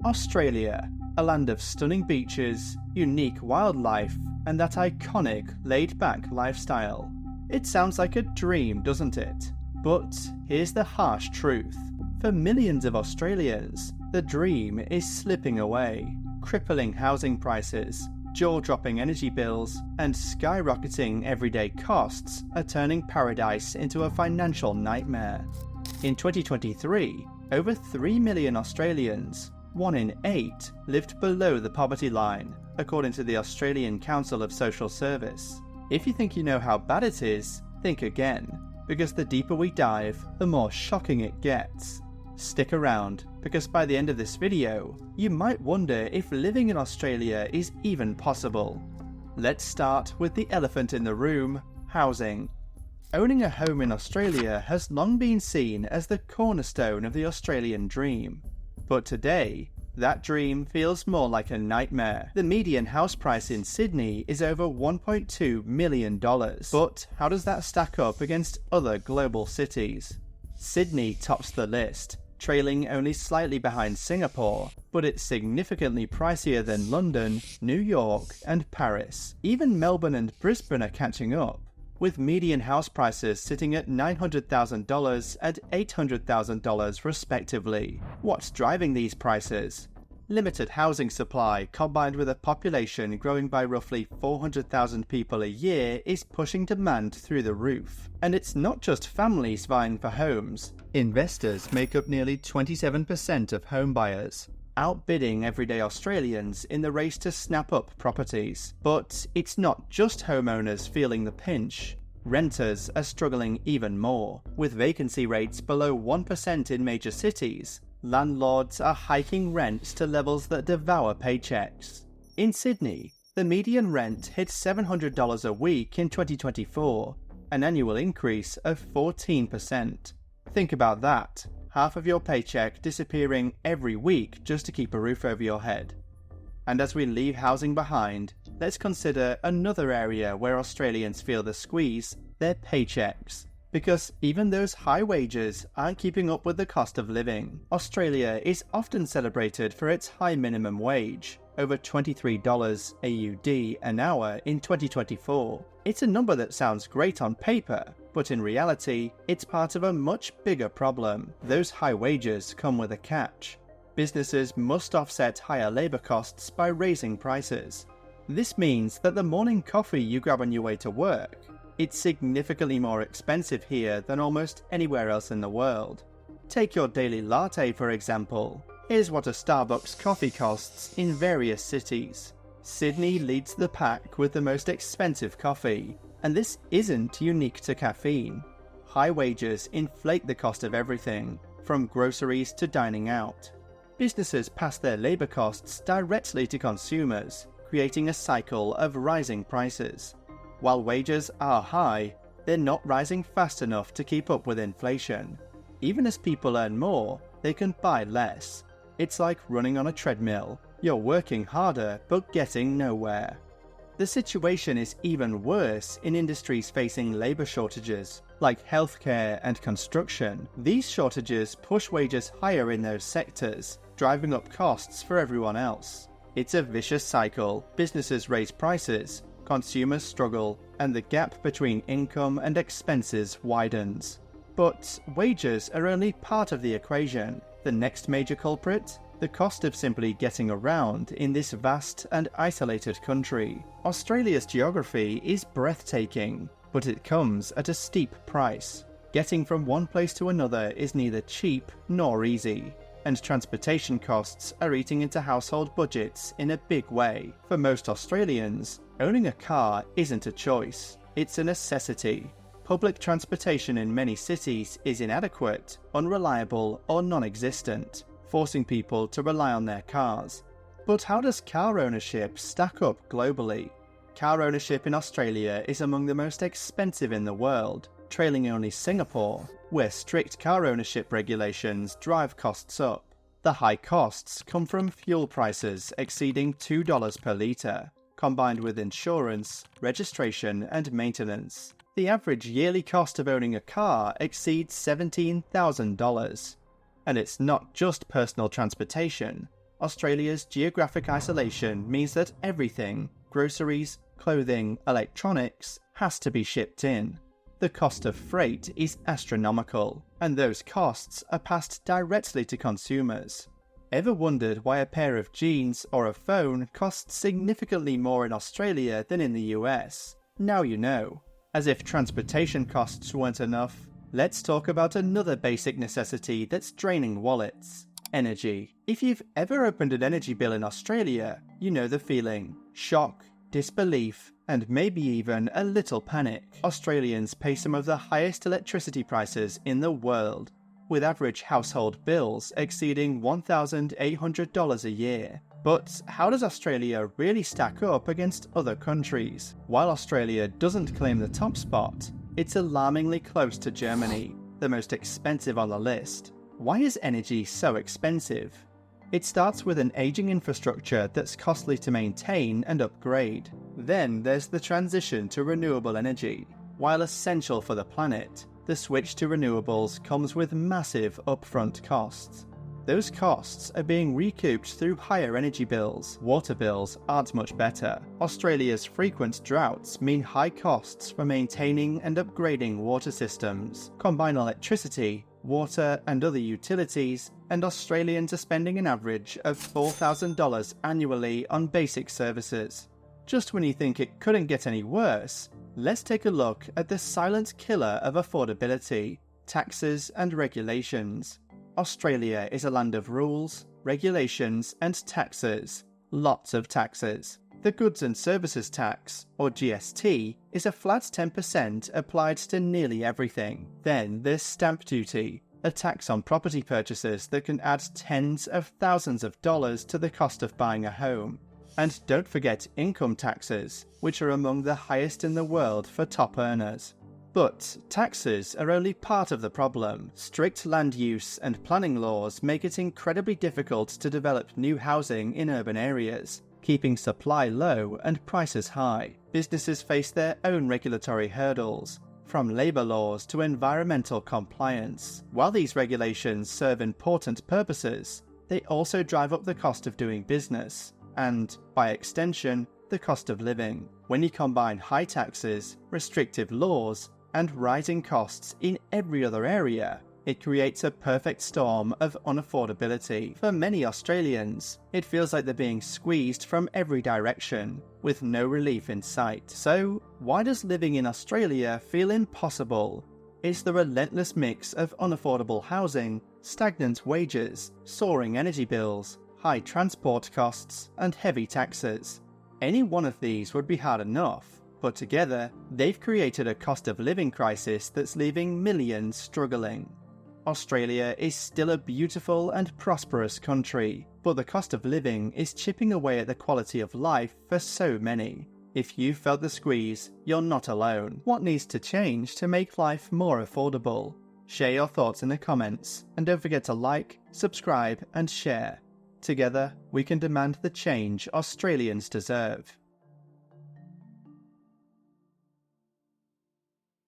Australia, a land of stunning beaches, unique wildlife, and that iconic, laid-back lifestyle. It sounds like a dream, doesn't it? But here's the harsh truth. For millions of Australians, the dream is slipping away. Crippling housing prices, jaw-dropping energy bills, and skyrocketing everyday costs are turning paradise into a financial nightmare. In 2023, over 3 million Australians, 1 in 8, lived below the poverty line, according to the Australian Council of Social Service. If you think you know how bad it is, think again, because the deeper we dive, the more shocking it gets. Stick around, because by the end of this video, you might wonder if living in Australia is even possible. Let's start with the elephant in the room: housing. Owning a home in Australia has long been seen as the cornerstone of the Australian dream. But today, that dream feels more like a nightmare. The median house price in Sydney is over $1.2 million. But how does that stack up against other global cities? Sydney tops the list, trailing only slightly behind Singapore, but it's significantly pricier than London, New York, and Paris. Even Melbourne and Brisbane are catching up, with median house prices sitting at $900,000 and $800,000 respectively. What's driving these prices? Limited housing supply combined with a population growing by roughly 400,000 people a year is pushing demand through the roof. And it's not just families vying for homes. Investors make up nearly 27% of home buyers, outbidding everyday Australians in the race to snap up properties. But it's not just homeowners feeling the pinch. Renters are struggling even more. With vacancy rates below 1% in major cities, landlords are hiking rents to levels that devour paychecks. In Sydney, the median rent hit $700 a week in 2024, an annual increase of 14%. Think about that. Half of your paycheck disappearing every week just to keep a roof over your head. And as we leave housing behind, let's consider another area where Australians feel the squeeze: their paychecks. Because even those high wages aren't keeping up with the cost of living. Australia is often celebrated for its high minimum wage, over $23 AUD an hour in 2024. It's a number that sounds great on paper, but in reality, it's part of a much bigger problem. Those high wages come with a catch. Businesses must offset higher labour costs by raising prices. This means that the morning coffee you grab on your way to work, it's significantly more expensive here than almost anywhere else in the world. Take your daily latte for example. Here's what a Starbucks coffee costs in various cities. Sydney leads the pack with the most expensive coffee, and this isn't unique to caffeine. High wages inflate the cost of everything, from groceries to dining out. Businesses pass their labour costs directly to consumers, creating a cycle of rising prices. While wages are high, they're not rising fast enough to keep up with inflation. Even as people earn more, they can buy less. It's like running on a treadmill. You're working harder, but getting nowhere. The situation is even worse in industries facing labour shortages, like healthcare and construction. These shortages push wages higher in those sectors, driving up costs for everyone else. It's a vicious cycle. Businesses raise prices, consumers struggle, and the gap between income and expenses widens. But wages are only part of the equation. The next major culprit? The cost of simply getting around in this vast and isolated country. Australia's geography is breathtaking, but it comes at a steep price. Getting from one place to another is neither cheap nor easy, and transportation costs are eating into household budgets in a big way. For most Australians, owning a car isn't a choice, it's a necessity. Public transportation in many cities is inadequate, unreliable, or non-existent, forcing people to rely on their cars. But how does car ownership stack up globally? Car ownership in Australia is among the most expensive in the world, trailing only Singapore, where strict car ownership regulations drive costs up. The high costs come from fuel prices exceeding $2 per litre, combined with insurance, registration, and maintenance. The average yearly cost of owning a car exceeds $17,000. And it's not just personal transportation. Australia's geographic isolation means that everything, groceries, clothing, electronics, has to be shipped in. The cost of freight is astronomical, and those costs are passed directly to consumers. Ever wondered why a pair of jeans or a phone costs significantly more in Australia than in the US? Now you know. As if transportation costs weren't enough, let's talk about another basic necessity that's draining wallets: energy. If you've ever opened an energy bill in Australia, you know the feeling. Shock, disbelief, and maybe even a little panic. Australians pay some of the highest electricity prices in the world, with average household bills exceeding $1,800 a year. But how does Australia really stack up against other countries? While Australia doesn't claim the top spot, it's alarmingly close to Germany, the most expensive on the list. Why is energy so expensive? It starts with an aging infrastructure that's costly to maintain and upgrade. Then there's the transition to renewable energy. While essential for the planet, the switch to renewables comes with massive upfront costs. Those costs are being recouped through higher energy bills. Water bills aren't much better. Australia's frequent droughts mean high costs for maintaining and upgrading water systems. Combine electricity, water and other utilities, and Australians are spending an average of $4,000 annually on basic services. Just when you think it couldn't get any worse, let's take a look at the silent killer of affordability: taxes and regulations. Australia is a land of rules, regulations, and taxes. Lots of taxes. The Goods and Services Tax, or GST, is a flat 10% applied to nearly everything. Then there's stamp duty, a tax on property purchases that can add tens of thousands of dollars to the cost of buying a home. And don't forget income taxes, which are among the highest in the world for top earners. But taxes are only part of the problem. Strict land use and planning laws make it incredibly difficult to develop new housing in urban areas, keeping supply low and prices high. Businesses face their own regulatory hurdles, from labour laws to environmental compliance. While these regulations serve important purposes, they also drive up the cost of doing business, and, by extension, the cost of living. When you combine high taxes, restrictive laws, and rising costs in every other area, it creates a perfect storm of unaffordability. For many Australians, it feels like they're being squeezed from every direction, with no relief in sight. So, why does living in Australia feel impossible? It's the relentless mix of unaffordable housing, stagnant wages, soaring energy bills, high transport costs, and heavy taxes. Any one of these would be hard enough, but together, they've created a cost of living crisis that's leaving millions struggling. Australia is still a beautiful and prosperous country, but the cost of living is chipping away at the quality of life for so many. If you felt the squeeze, you're not alone. What needs to change to make life more affordable? Share your thoughts in the comments, and don't forget to like, subscribe, and share. Together, we can demand the change Australians deserve.